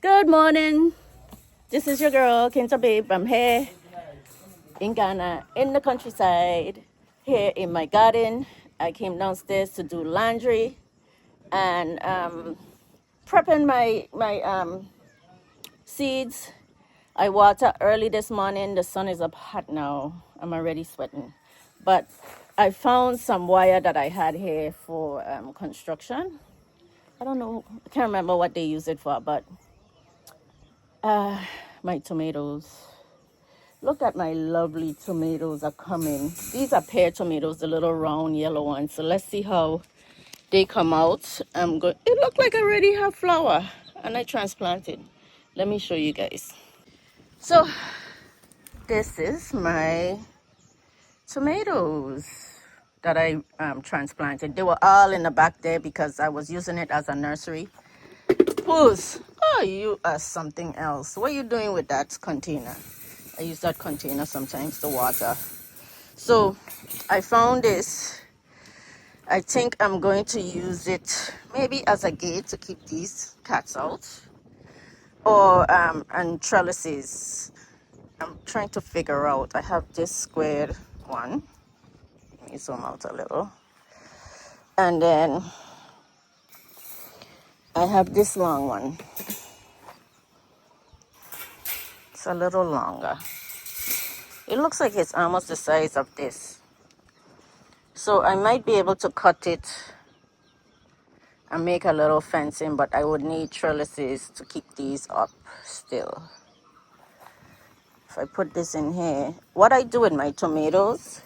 Good morning. This is your girl, Kinza Babe. I'm here in Ghana, in the countryside, here in my garden. I came downstairs to do laundry and prepping my seeds. I water early this morning. The sun is up hot now. I'm already sweating. But I found some wire that I had here for construction. I don't know. I can't remember what they use it for, but my tomatoes. Look at my lovely tomatoes are coming. These are pear tomatoes, the little round yellow ones. So let's see how they come out. I'm going. It looked like I already have flower, and I transplanted. Let me show you guys. So this is my tomatoes that I transplanted. They were all in the back there because I was using it as a nursery. Who's? Oh, you are something else. What are you doing with that container? I use that container sometimes to water. So I found this. I think I'm going to use it maybe as a gate to keep these cats out, or and trellises. I'm trying to figure out. I have this squared one. Let me zoom out a little. And then I have this long one. It's a little longer. It looks like it's almost the size of this. So I might be able to cut it and make a little fencing, but I would need trellises to keep these up still. If I put this in here, what I do with my tomatoes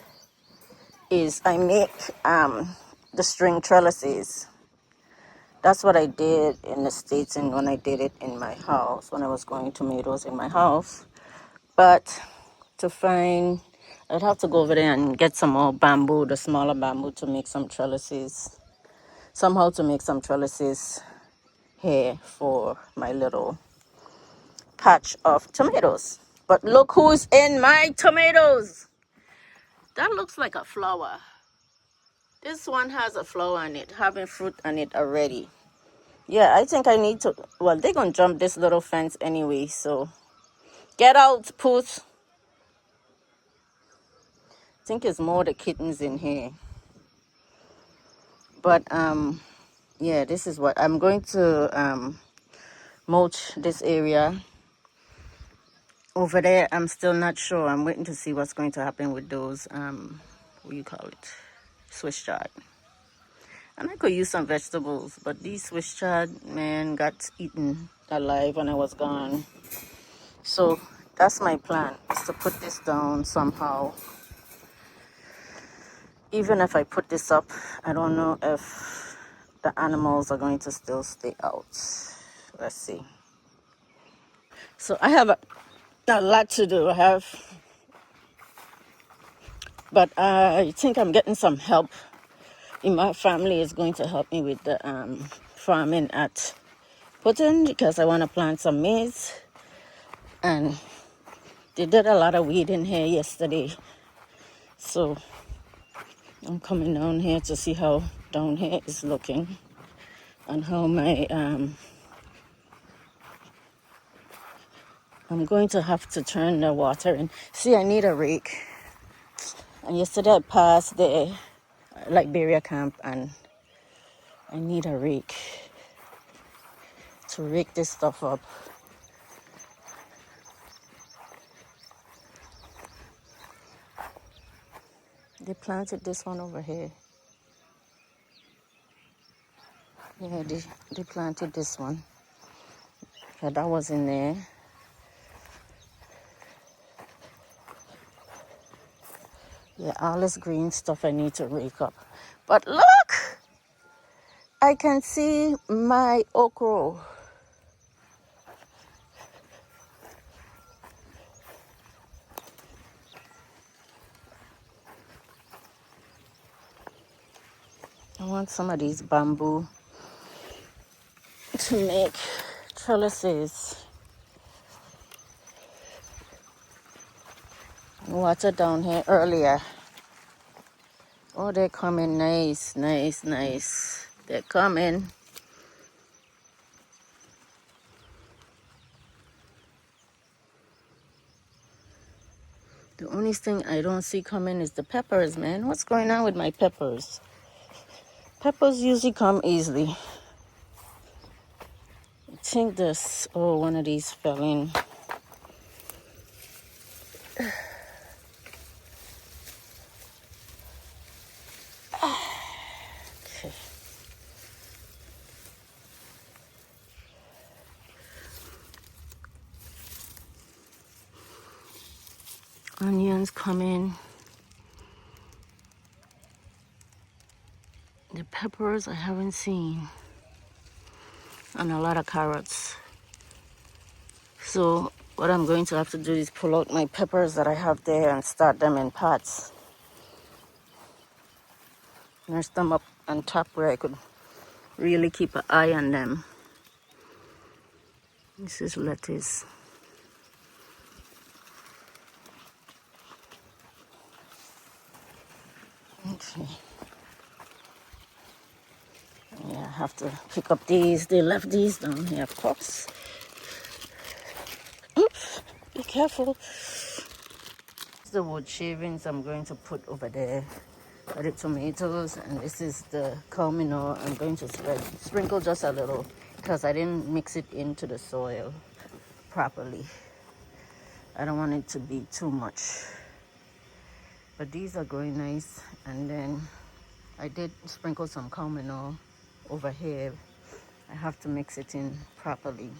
is I make the string trellises. That's what I did in the States and when I did it in my house, when I was growing tomatoes in my house. But to find, I'd have to go over there and get some more bamboo, the smaller bamboo, to make some trellises. Somehow to make some trellises here for my little patch of tomatoes. But look who's in my tomatoes. That looks like a flower. This one has a flower on it, having fruit on it already. Yeah, I think I need to, well, they're going to jump this little fence anyway, so get out, Puss. I think it's more the kittens in here. But, yeah, this is what, I'm going to mulch this area. Over there, I'm still not sure. I'm waiting to see what's going to happen with those, what do you call it, Swiss chard. And I could use some vegetables, but these Swiss chard, man, got eaten alive when I was gone. So that's my plan, is to put this down somehow. Even if I put this up, I don't know if the animals are going to still stay out. Let's see. So I have a lot to do. But I think I'm getting some help. My family is going to help me with the farming at Putin because I want to plant some maize. And they did a lot of weeding here yesterday. So I'm coming down here to see how down here is looking and how my I'm going to have to turn the water in. See, I need a rake. And yesterday I passed the Liberia camp and I need a rake to rake this stuff up. They planted this one over here. Yeah, they planted this one. Yeah, that was in there. Yeah, all this green stuff I need to rake up. But look! I can see my okra. I want some of these bamboo to make trellises. Water down here earlier. Oh, they're coming. Nice, nice, nice. They're coming. The only thing I don't see coming is the peppers, man. What's going on with my peppers? Peppers usually come easily. I think this, oh, one of these fell in. Okay. Onions coming. The peppers I haven't seen. And a lot of carrots. So what I'm going to have to do is pull out my peppers that I have there and start them in pots. Nurse them up on top where I could really keep an eye on them. This is lettuce. Okay. Yeah, I have to pick up these. They left these down here, of course. Oops, be careful. The wood shavings I'm going to put over there for the tomatoes, and this is the culmino I'm going to sprinkle just a little because I didn't mix it into the soil properly. I don't want it to be too much, but these are growing nice. And then I did sprinkle some culmino over here. I have to mix it in properly.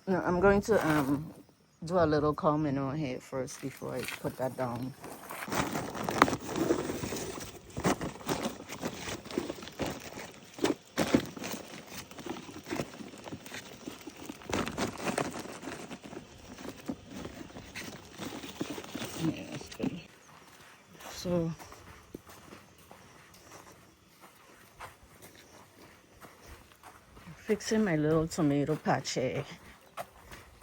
No, I'm going to do a little culmino here first before I put that down. Yeah, that's good. So fixing my little tomato patch here.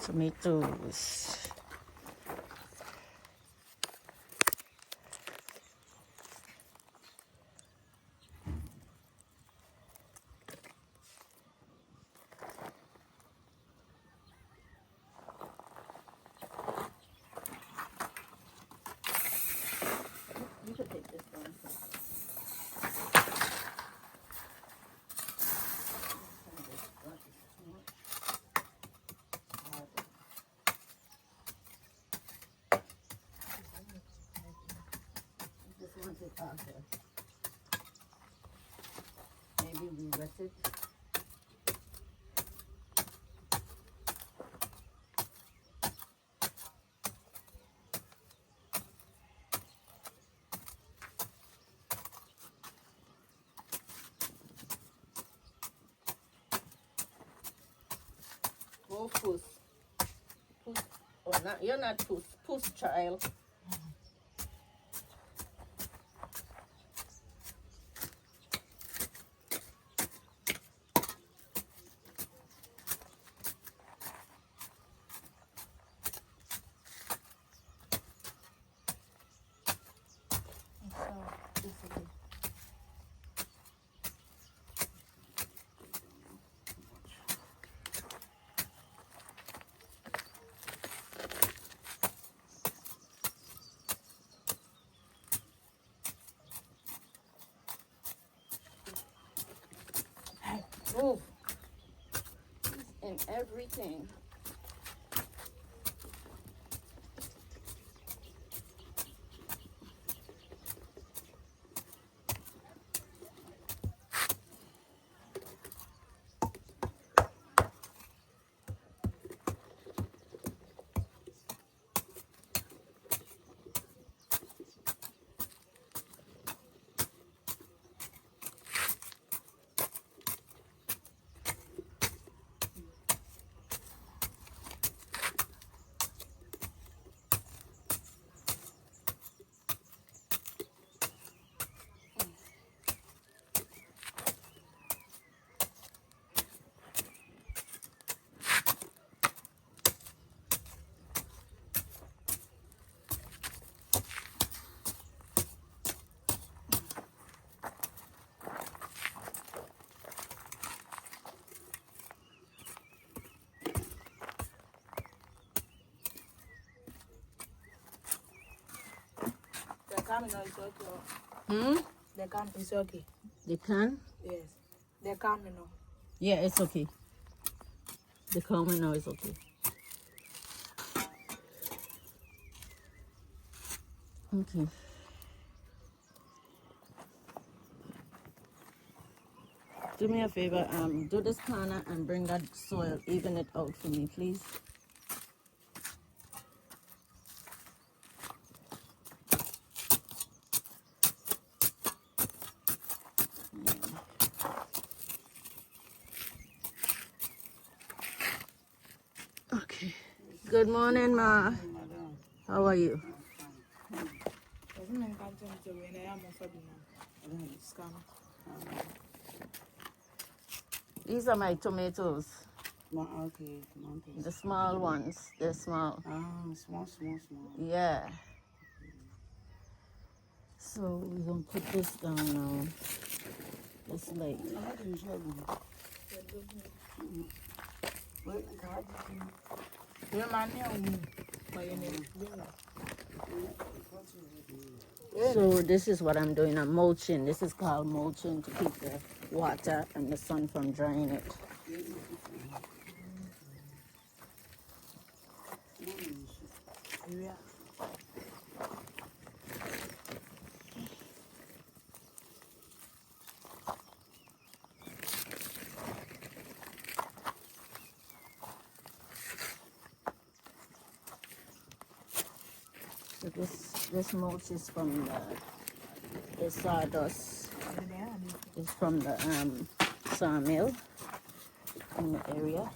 Tomatoes. You could take this one. This one's it after. Maybe we wet it. Go puss. Puss. Oh, not, you're not puss. Puss, child. Move. In everything. coming now is okay. Hmm? The can is okay. The can? Yes. The coming now. Yeah, it's okay. The calming now is okay. Okay. Do me a favor, do this corner and bring that soil, even it out for me, please. Okay. Good morning, Ma. How are you? These are my tomatoes. Okay, tomatoes. The small ones. They're small. Small. Yeah. So we're gonna put this down now. It's like so this is what I'm doing. I'm mulching. This is called mulching to keep the water and the sun from drying it. So this mulch is from the sawdust. It's from the sawmill in the area.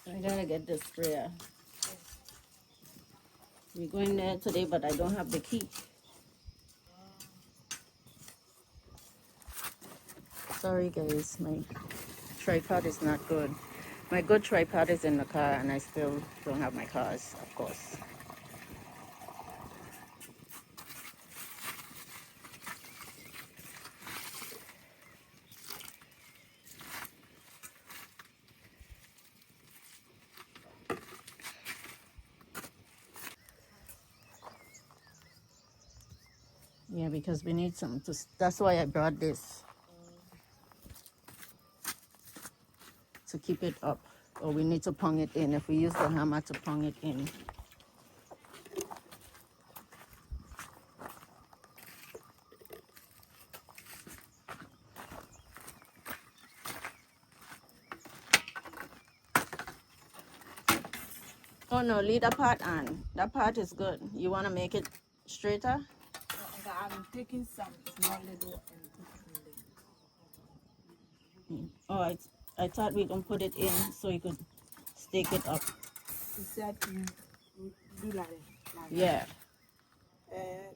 I gotta get the sprayer. We're going there today, but I don't have the key. Sorry guys, my tripod is not good. My good tripod is in the car and I still don't have my cars, of course. Yeah, because we need some to, that's why I brought this. To keep it up. Or we need to pong it in. If we use the hammer to pong it in. Oh no, leave that part on. That part is good. You want to make it straighter? I'm taking some small little and Oh, I thought we can put it in so you could stake it up. he said you do like that. Yeah.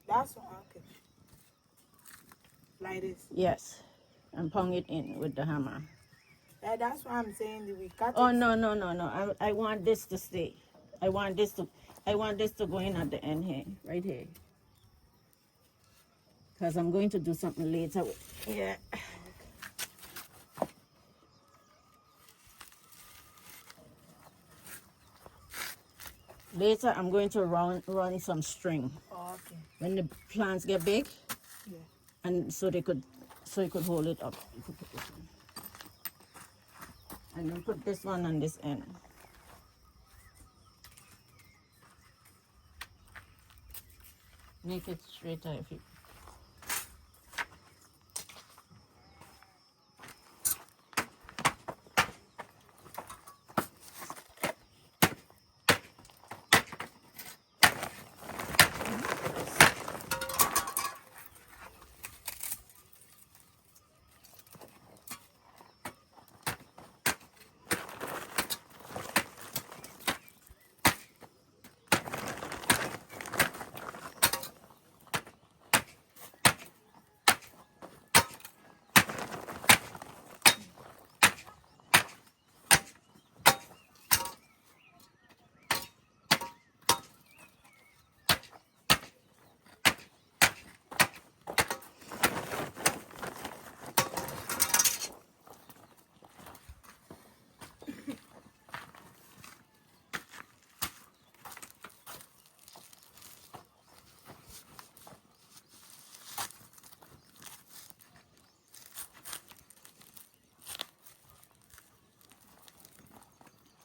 That's okay. Like this. Yes. And pong it in with the hammer. That's why I'm saying that we cut Oh it. no. I want this to stay. I want this to go in at the end here. Right here. Because I'm going to do something later. Yeah. Later, I'm going to run some string. Oh, okay. When the plants get big, Yeah. and so you could hold it up. You could put this one. And then put this one on this end. Make it straighter if you.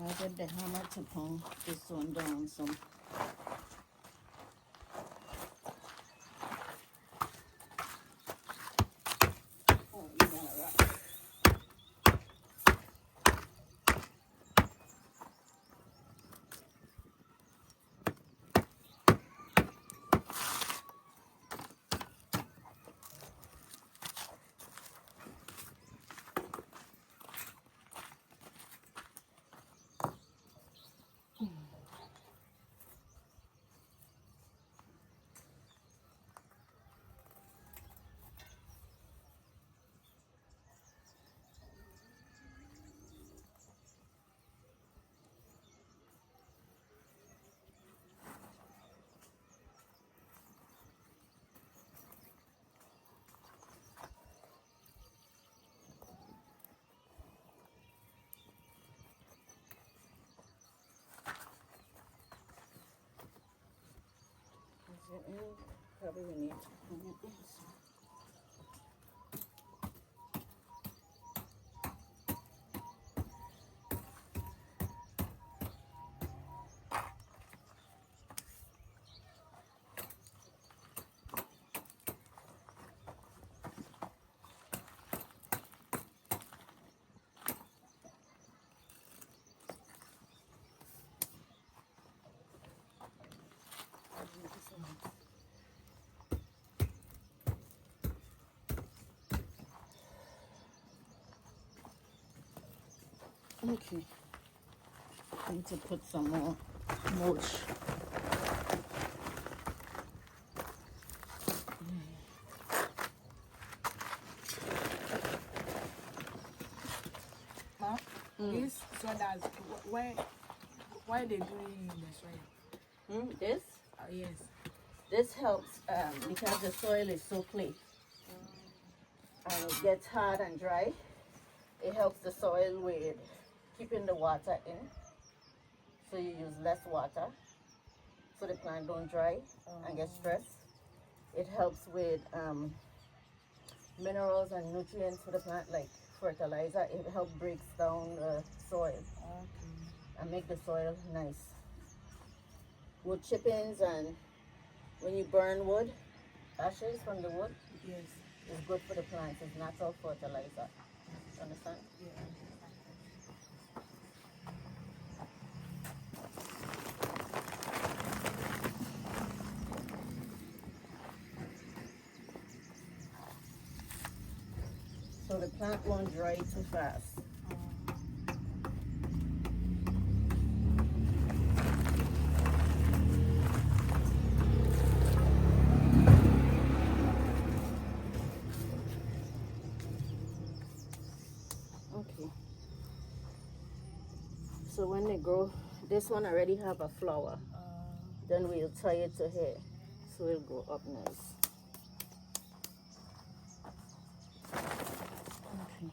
I'll get the hammer to pound this one down some. Oh, you got it right. Probably we need to put it in. Okay, I need to put some more mulch. Huh? This so that's why they do it in the soil. This? Yes. This helps because the soil is so clay and it gets hard and dry. It helps the soil with keeping the water in, so you use less water so the plant don't dry and get stressed. It helps with minerals and nutrients for the plant, like fertilizer. It helps breaks down the soil and make the soil nice. Wood chippings, and when you burn wood, ashes from the wood, Yes. is good for the plants. It's natural fertilizer. Understand? Yeah. So the plant won't dry too fast. Okay. So when they grow, this one already have a flower. Then we'll tie it to here, so it'll go up nice. Okay.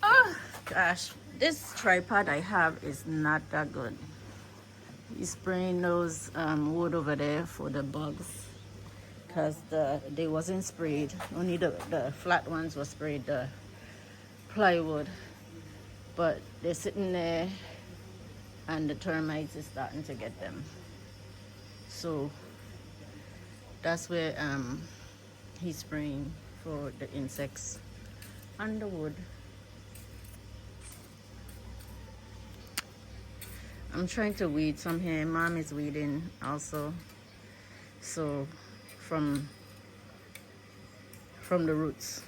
Oh gosh, this tripod I have is not that good. He's spraying those wood over there for the bugs, because they wasn't sprayed. Only the flat ones were sprayed, the plywood. But they're sitting there and the termites is starting to get them. So that's where he's spraying for the insects on the wood. I'm trying to weed some here. Mom is weeding also. So from the roots.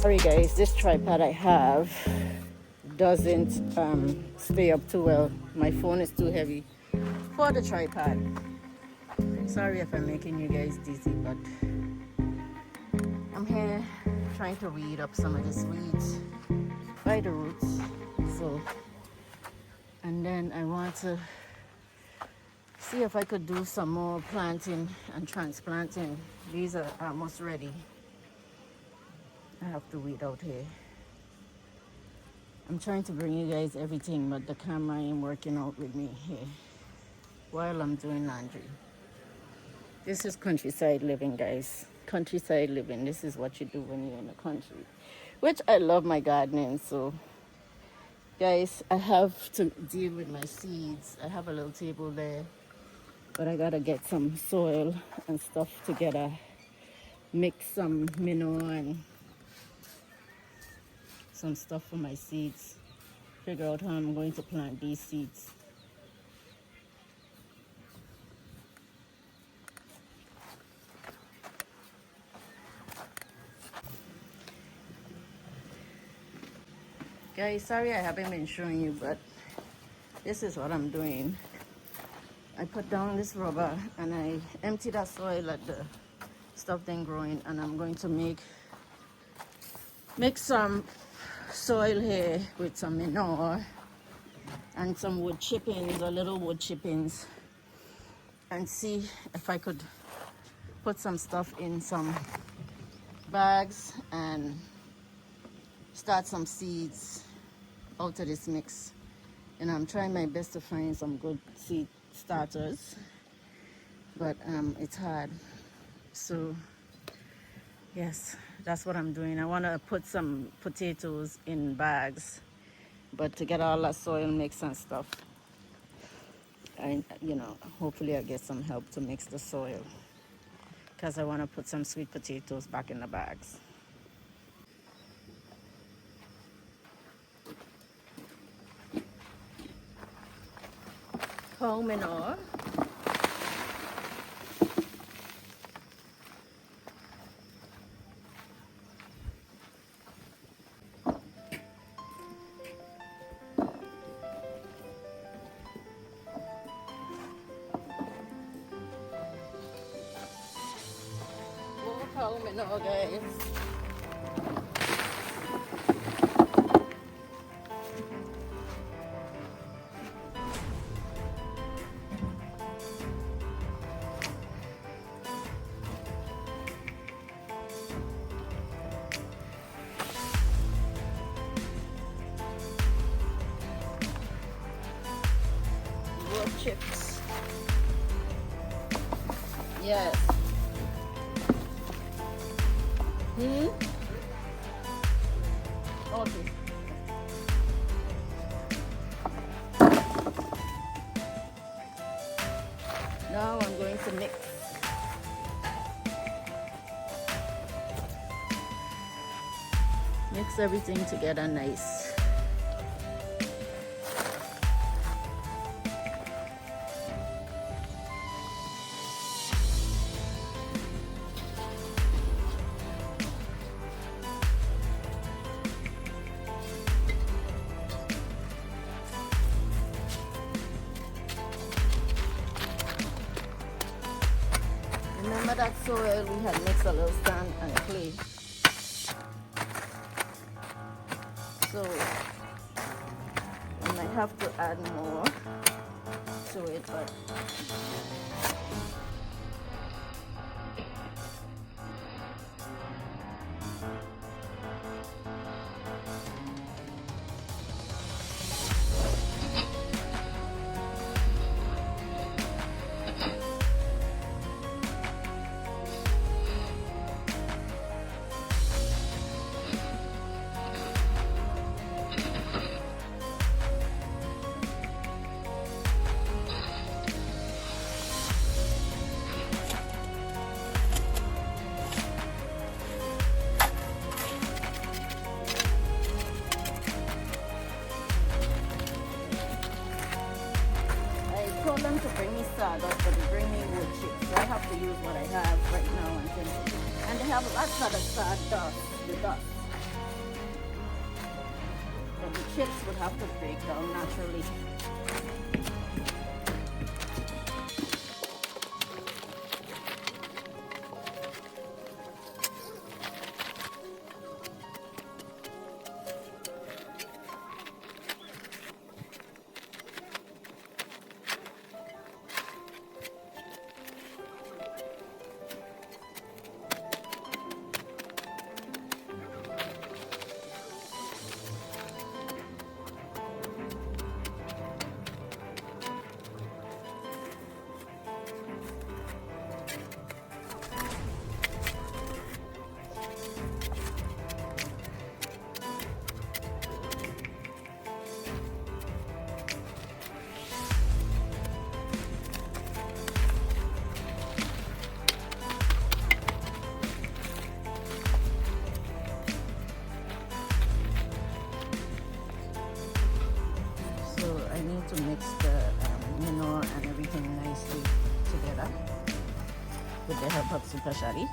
Sorry guys, this tripod I have doesn't stay up too well. My phone is too heavy for the tripod. Sorry if I'm making you guys dizzy, but I'm here trying to weed up some of these weeds by the roots. So, and then I want to see if I could do some more planting and transplanting. These are almost ready. I have to weed out here. I'm trying to bring you guys everything, but the camera ain't working out with me here while I'm doing laundry. This is countryside living, guys. Countryside living. This is what you do when you're in the country. Which I love my gardening, so guys, I have to deal with my seeds. I have a little table there, but I gotta get some soil and stuff together, mix some manure and some stuff for my seeds, figure out how I'm going to plant these seeds. Guys, sorry I haven't been showing you, but this is what I'm doing. I put down this rubber and I empty that soil at the stuff then growing, and I'm going to make some soil here with some manure and some wood chippings or little wood chippings, and see if I could put some stuff in some bags and start some seeds out of this mix. And I'm trying my best to find some good seed starters, but it's hard. So yes, that's what I'm doing. I want to put some potatoes in bags, but to get all that soil mix and stuff, hopefully I get some help to mix the soil, because I want to put some sweet potatoes back in the bags. Cow manure. More cow manure, guys. Chips. Yes. Okay. Now I'm going to mix everything together nice. Remember that soil we had mixed a little sand and clay. So I might have to add more to it, but told them to bring me sawdust, but they bring me wood chips. So I have to use what I have right now. And they have lots of the sawdust, the dust. the chips would have to break down naturally. To mix the manure and everything nicely together with the help of Super Shari.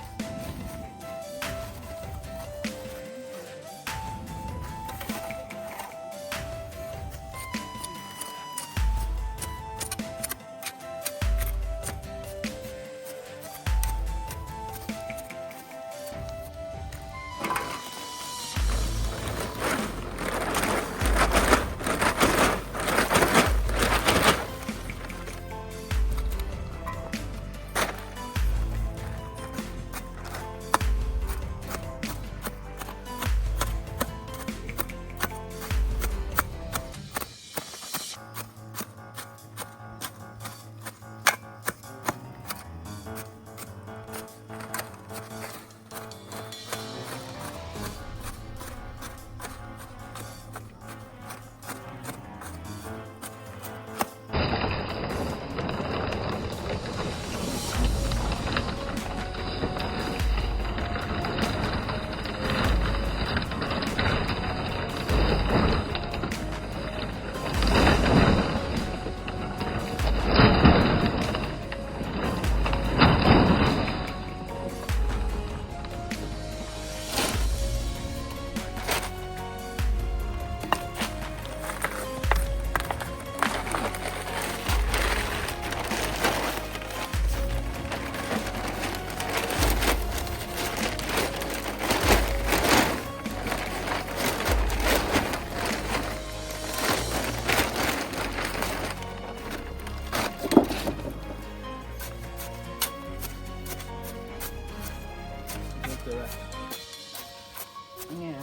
Yeah.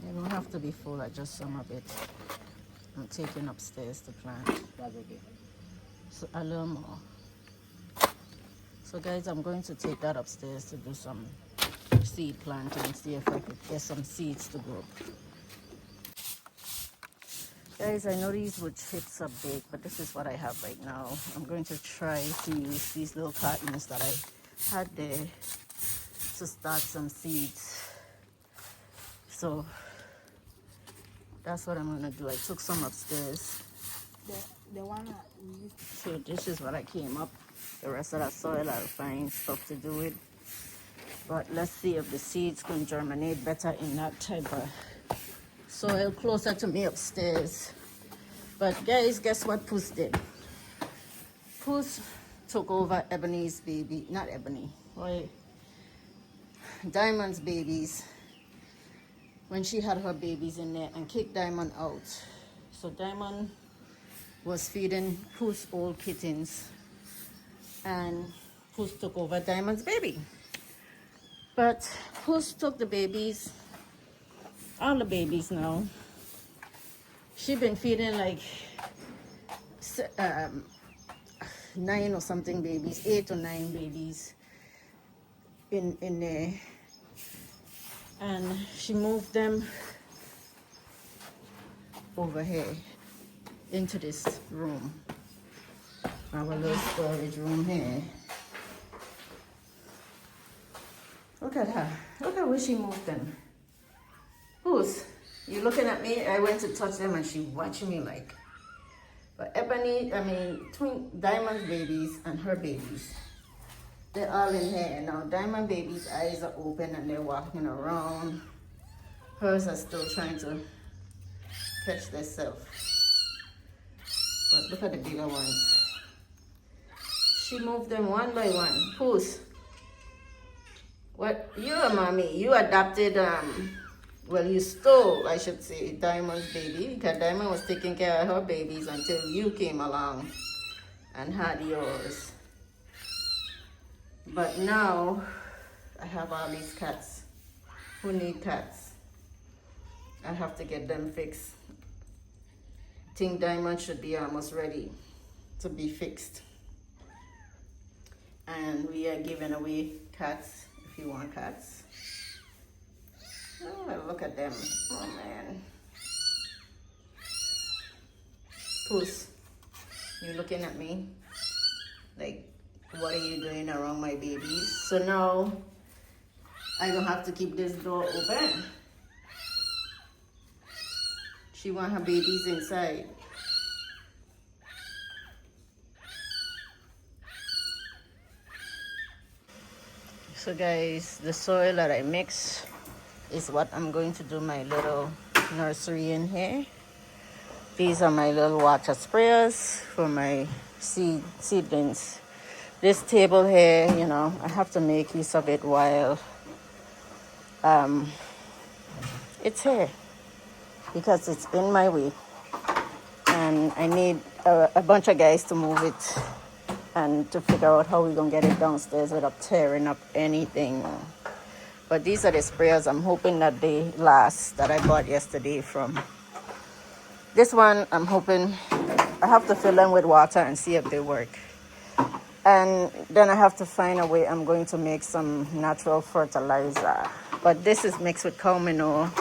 You don't have to be full, I just some of it. I'm taking upstairs to plant. That's okay. So a little more. So guys, I'm going to take that upstairs to do some seed planting and see if I could get some seeds to grow. Guys, I know these wood chips are big, but this is what I have right now. I'm going to try to use these little cartons that I had there to start some seeds. So that's what I'm going to do. I took some upstairs. The one that we used. So this is what I came up. The rest of that soil I'll find stuff to do with. But let's see if the seeds can germinate better in that type of soil closer to me upstairs. But guys, guess what Puss did? Puss took over Ebony's baby, not Ebony, wait, Diamond's babies when she had her babies in there and kicked Diamond out. So Diamond was feeding Puss old kittens and Puss took over Diamond's baby. But Puss took the babies, all the babies now. She been feeding like 9 or something babies, 8 or 9 babies in there. And she moved them over here into this room, our little storage room here. Look at her. Look at where she moved them. Who's? You looking at me? I went to touch them and she watching me like. But Ebony, Twin Diamond's babies and her babies They're all in here now. Diamond baby's eyes are open and they're walking around. Hers are still trying to catch themselves. But look at the bigger ones. She moved them one by one. Puss. What? You're a mommy. You adopted, well, you stole, I should say, Diamond's baby. Because Diamond was taking care of her babies until you came along and had yours. But now, I have all these cats who need cats. I have to get them fixed. I think Diamond should be almost ready to be fixed. And we are giving away cats if you want cats. Oh, look at them. Oh, man. Puss, you looking at me? Like, what are you doing around my babies? So now, I don't have to keep this door open. She want her babies inside. So guys, the soil that I mix is what I'm going to do my little nursery in here. These are my little water sprayers for my seedlings. This table here, you know, I have to make use of it while it's here because it's in my way. And I need a bunch of guys to move it and to figure out how we're going to get it downstairs without tearing up anything. But these are the sprayers. I'm hoping that they last, that I bought yesterday from. This one, I'm hoping, I have to fill them with water and see if they work. And then I have to find a way I'm going to make some natural fertilizer. But this is mixed with cow manure,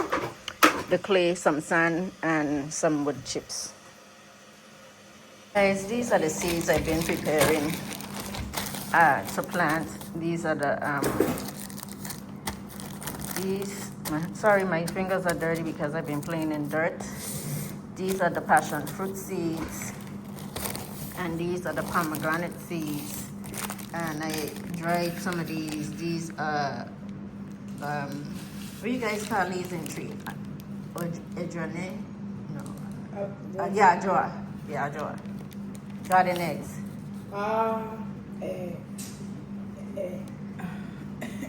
the clay, some sand, and some wood chips. Guys, these are the seeds I've been preparing to plant. These are the sorry, my fingers are dirty because I've been playing in dirt. These are the passion fruit seeds, and these are the pomegranate seeds. And I dried some of these. These are what do you guys call these in tree? Edrone? No. Yeah, joa. Yeah, joa. Garden eggs.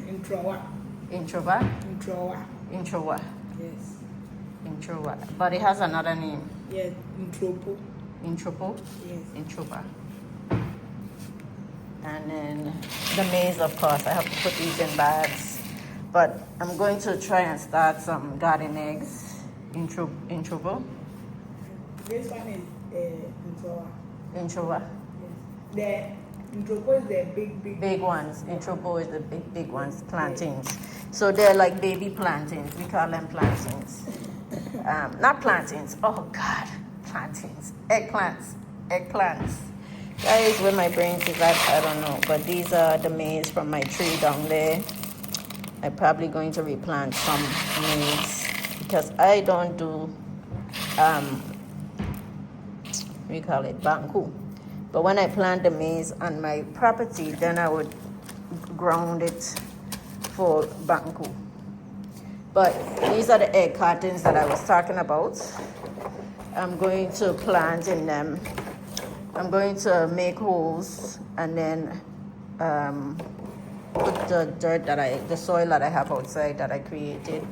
Introwa. Introva? Introwa. Introwa. Yes. Introva. But it has another name. Yes. Intropo. Intropo? Yes. Introva. And then the maize, of course. I have to put these in bags. But I'm going to try and start some garden eggs. Introvo? This one is Introwa. Introva. Yes. The Intropo is the big ones. Intropo is the big ones, plantains. Yes. So they're like baby plantains. We call them plantains. Not plantains. Oh God, plantains. Eggplants. Guys, where my brain is at, I don't know. But these are the maize from my tree down there. I'm probably going to replant some maize because I don't do we call it banku. But when I plant the maize on my property, then I would ground it for banku. But these are the egg cartons that I was talking about. I'm going to plant in them. I'm going to make holes and then put the soil that I have outside that I created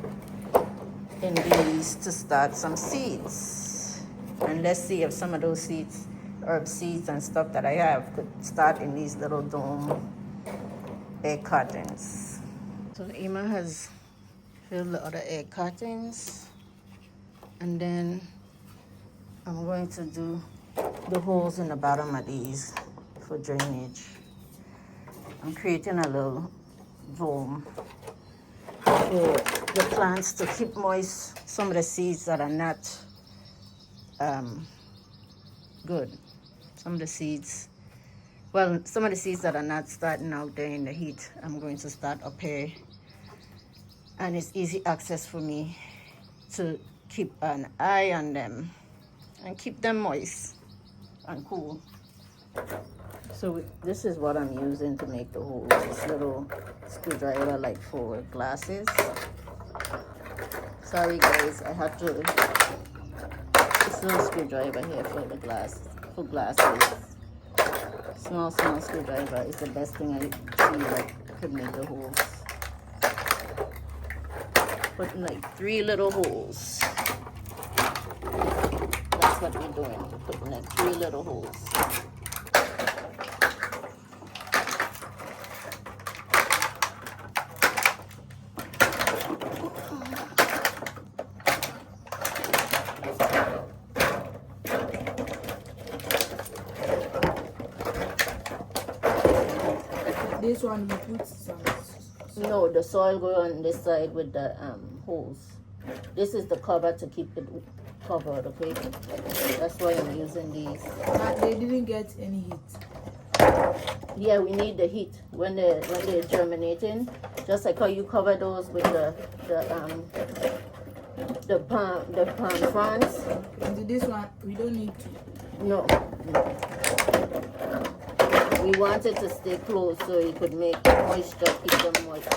in these to start some seeds. And let's see if some of those seeds, herb seeds and stuff that I have could start in these little dome egg cartons. So Emma has filled the other egg cartons, and then I'm going to do the holes in the bottom of these for drainage. I'm creating a little dome for the plants to keep moist some of the seeds that are not good. Some of the seeds that are not starting out there in the heat, I'm going to start up here. And it's easy access for me to keep an eye on them and keep them moist and cool. So this is what I'm using to make the holes. This little screwdriver, like for glasses. Sorry guys, I had to. This little screwdriver here for the glasses. Small screwdriver is the best thing I see that could make the holes. Putting like 3 little holes. That's what we're doing. We're putting like 3 little holes. This one we put some. No, the soil go on this side with the holes. This is the cover to keep it covered, okay? That's why I'm using these. But they didn't get any heat. Yeah, we need the heat when they're germinating. Just like how you cover those with the palm fronds. And this one we don't need to. No. We want it to stay closed so it could make moisture, keep them moist.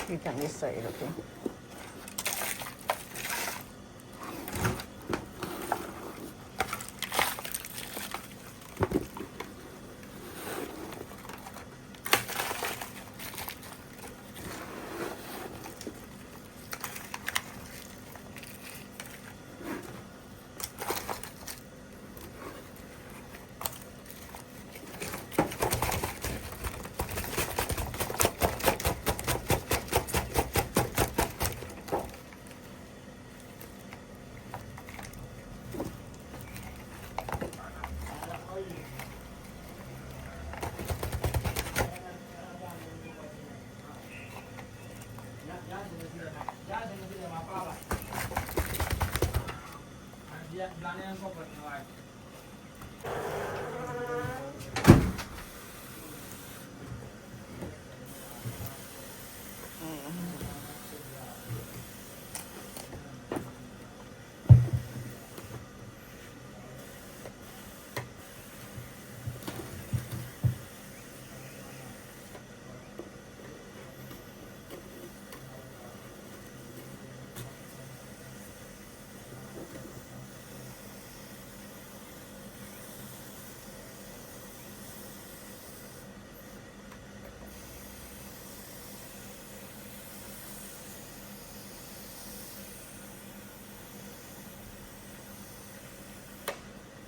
You can this side, okay?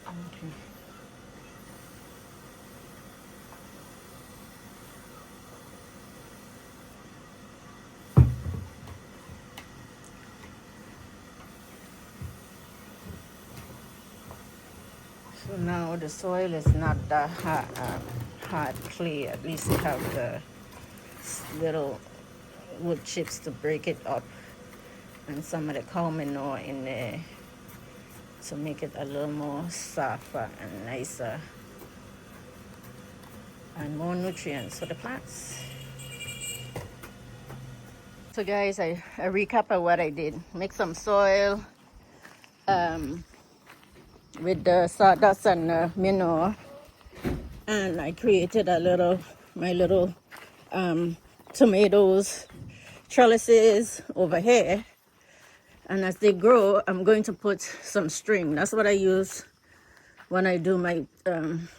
Okay. So now the soil is not that hard clay. At least you have the little wood chips to break it up. and some of the cow manure in there to make it a little more softer and nicer and more nutrients for the plants. So guys, a recap of what I did. Make some soil with the sawdust and the manure, and I created my little tomatoes trellises over here, and as they grow I'm going to put some string. That's what I use when I do my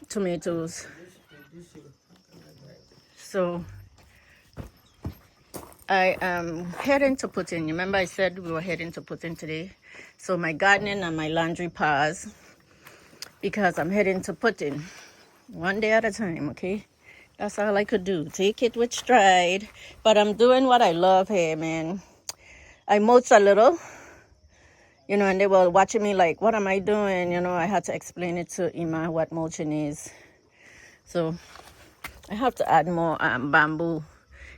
tomatoes. So I am heading to Putin. Remember I said we were heading to Putin today? So my gardening and my laundry pause, because I'm heading to Putin one day at a time, okay? That's all I could do. Take it with stride. But I'm doing what I love here, man. I mulch a little, and they were watching me like, what am I doing? I had to explain it to Ima what mulching is. So I have to add more bamboo,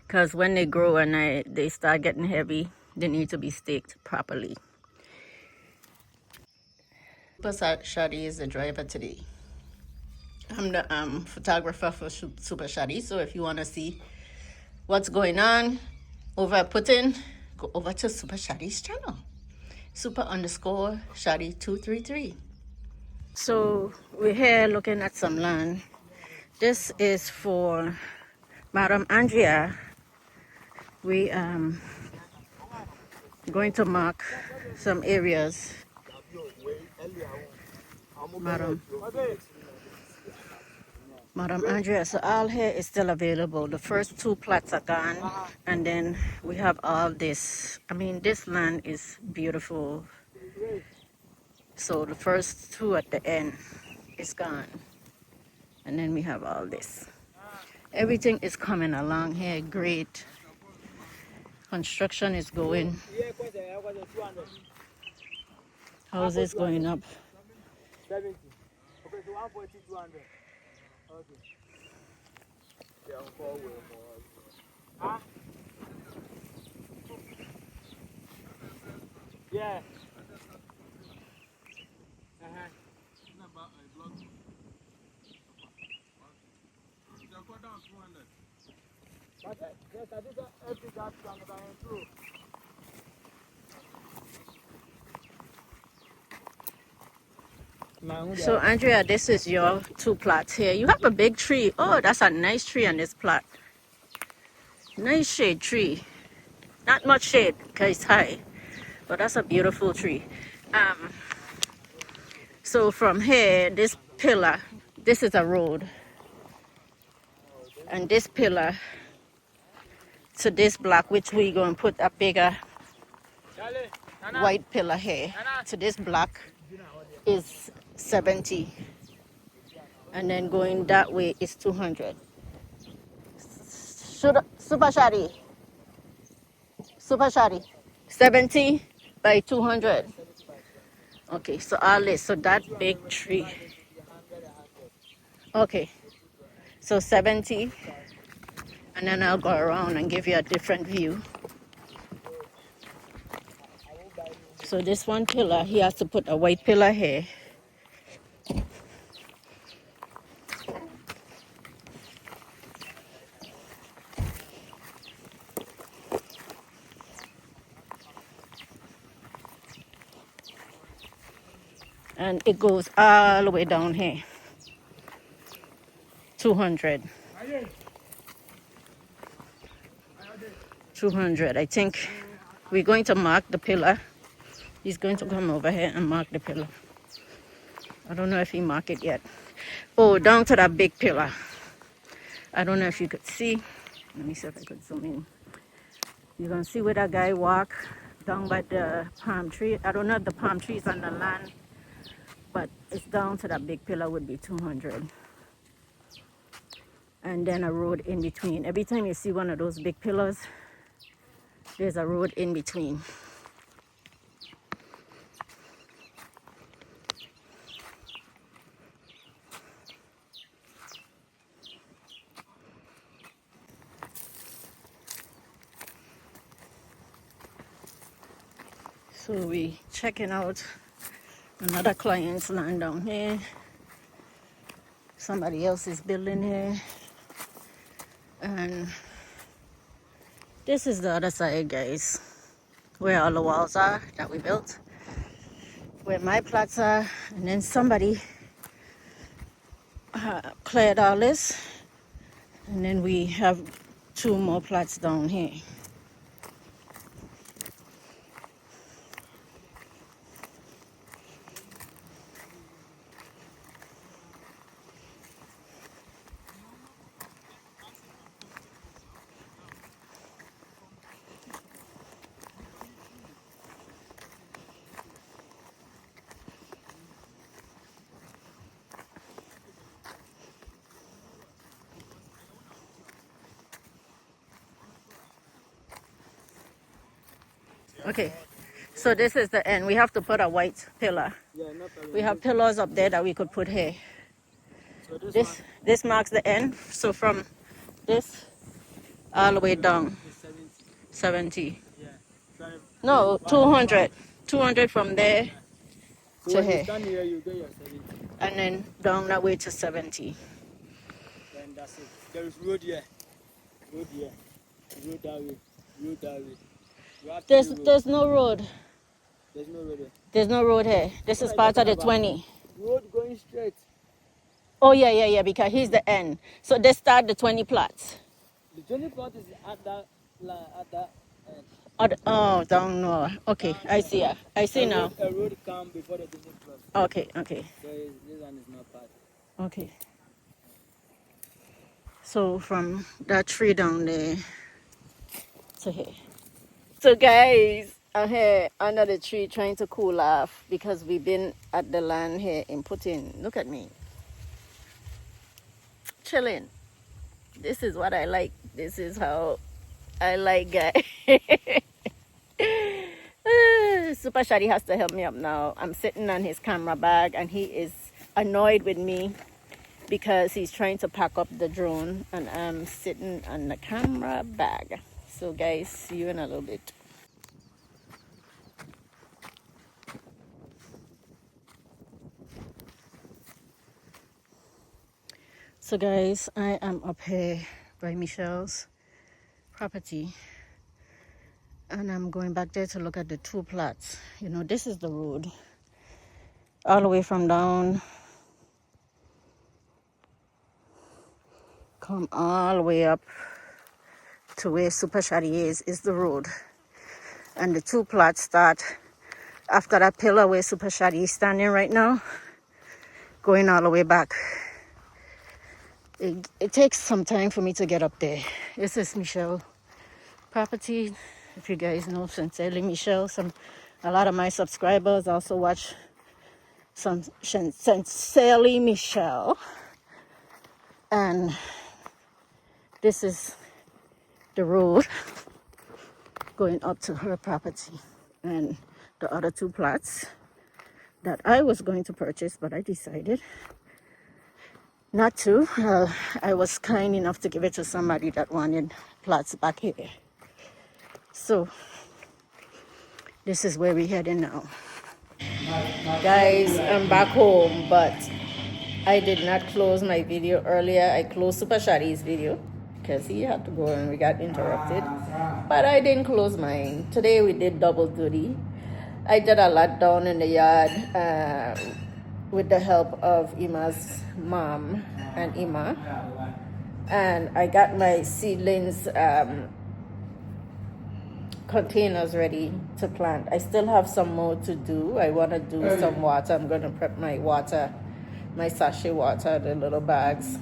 because when they grow and they start getting heavy, they need to be staked properly. Super Shadi is the driver today. I'm the photographer for Super Shadi. So if you want to see what's going on over at Putin, go over to Super Shadi's channel. Super_Shadi233. So we're here looking at some land. This is for Madam Andrea. We going to mark some areas. Madam Andrea, so all here is still available. The first 2 plots are gone, and then we have all this. I mean, this land is beautiful. So the first 2 at the end is gone, and then we have all this. Everything is coming along here great. Construction is going. Houses going up. 70. Okay, so 140, 200. Okay. Huh? Yeah. So Andrea, this is your 2 plots here. You have a big tree. Oh, that's a nice tree on this plot. Nice shade tree. Not much shade because it's high, but that's a beautiful tree. So from here, this pillar, this is a road, and this pillar to this block, which we're going to put a bigger white pillar here, to this block is 70, and then going that way is 200. Super Shadi. 70 by 200. Okay, so all this, so that big tree. Okay, so 70, and then I'll go around and give you a different view. So this one pillar, he has to put a white pillar here. And it goes all the way down here. 200. 200. I think we're going to mark the pillar. He's going to come over here and mark the pillar. I don't know if he marked it yet. Oh, down to that big pillar. I don't know if you could see. Let me see if I could zoom in. You can see where that guy walk down by the palm tree. I don't know if the palm tree is on the land, but it's down to that big pillar would be 200. And then a road in between. Every time you see one of those big pillars, there's a road in between. So we checking out another client's land down here. Somebody else is building here. And this is the other side, guys, where all the walls are that we built, where my plots are. And then somebody cleared all this. And then we have 2 more plots down here. Okay, so this is the end. We have to put a white pillar. Yeah, no problem. We have pillars up there that we could put here. So this This marks the end. So from this all the way down, one is 70. 70. Yeah. So No, 200. 200 from there so to when you here. stand here, you get your 70. And then down that way to 70. Then that's it. There is road here. Road here. Road that way. Road that way. You have to do road. There's no road. There's no road here. There's no road here. This is What are you part of the talking about? 20. Road going straight. Oh, yeah, because here's the end. So they start the 20 plots. The 20 plot is at that at that end. Oh, down no. Okay, I see. I see now. A road come before the 20 plot. Okay. So this one is not part. Okay. So from that tree down there to here. So guys, I'm here under the tree trying to cool off because we've been at the land here in Putin. Look at me. Chilling. This is what I like. This is how I like, guys. Super Shady has to help me up now. I'm sitting on his camera bag and he is annoyed with me because he's trying to pack up the drone and I'm sitting on the camera bag. So guys, see you in a little bit. So guys, I am up here by Michelle's property and I'm going back there to look at the 2 plots. You know, this is the road all the way from down, come all the way up to where Super Shady is the road. And the 2 plots start after that pillar where Super Shady is standing right now, going all the way back. It takes some time for me to get up there. This is Michelle property. If you guys know Sincerely Michelle, a lot of my subscribers also watch some Sincerely Michelle. And this is the road going up to her property. And the other 2 plots that I was going to purchase, but I decided not to. I was kind enough to give it to somebody that wanted plots back here. So this is where we're heading now. Guys, I'm back home, but I did not close my video earlier. I closed Super Shady's video because he had to go and we got interrupted. But I didn't close mine. Today we did double duty. I did a lot down in the yard with the help of Ima's mom and Ima. And I got my seedlings containers ready to plant. I still have some more to do. I want to do some water. I'm going to prep my water, my sachet water, the little bags,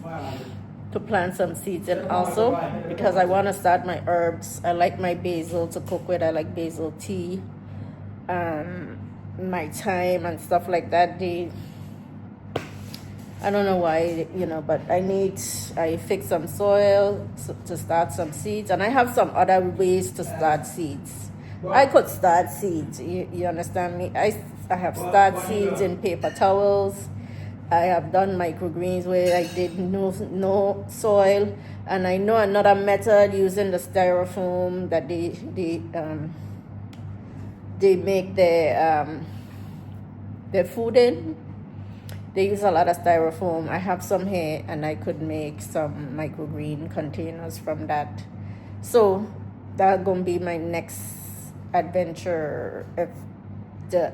to plant some seeds in also because I want to start my herbs. I like my basil to cook with. I like basil tea, my thyme and stuff like that. I don't know why, but I fixed some soil to start some seeds, and I have some other ways to start seeds. I could start seeds, you understand me? I have started seeds in paper towels. I have done microgreens where I did no soil, and I know another method using the styrofoam that they make their food in. They use a lot of styrofoam. I have some here, and I could make some microgreen containers from that. So that's gonna be my next adventure if the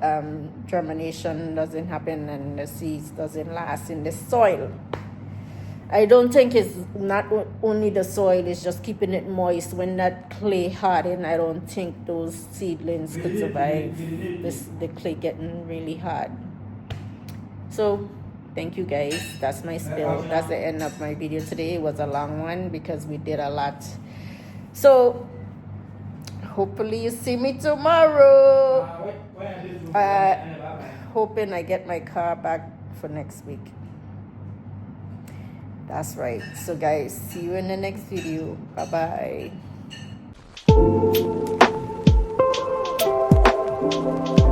germination doesn't happen and the seeds doesn't last in the soil. I don't think it's not only the soil, it's just keeping it moist. When that clay harden, I don't think those seedlings could survive the clay getting really hard. So thank you guys. That's my spill. That's the end of my video today. It was a long one because we did a lot. So hopefully you see me tomorrow. Hoping I get my car back for next week. That's right. So guys, see you in the next video. Bye bye.